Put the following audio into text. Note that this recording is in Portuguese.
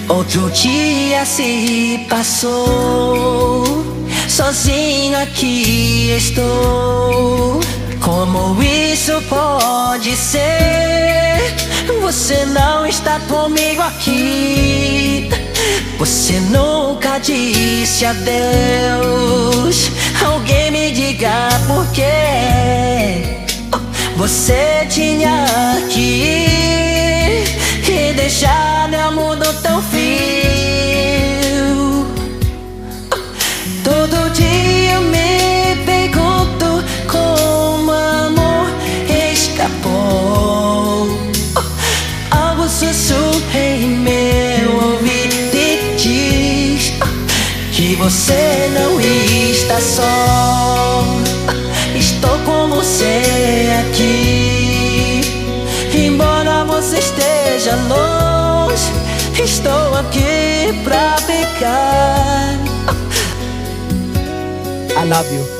Outro dia se passou, sozinho aqui estou. Como isso pode ser? Você não está comigo aqui. Você nunca disse adeus. Alguém me diga por quê. Você tinha que ir e deixar meu mundo tão frio. Todo dia eu me pergunto como amor escapou. Algo sussurra em meu ouvido e diz que você não está só. Estou com você aqui, embora você esteja longe. Estou aqui pra ficar. I love you.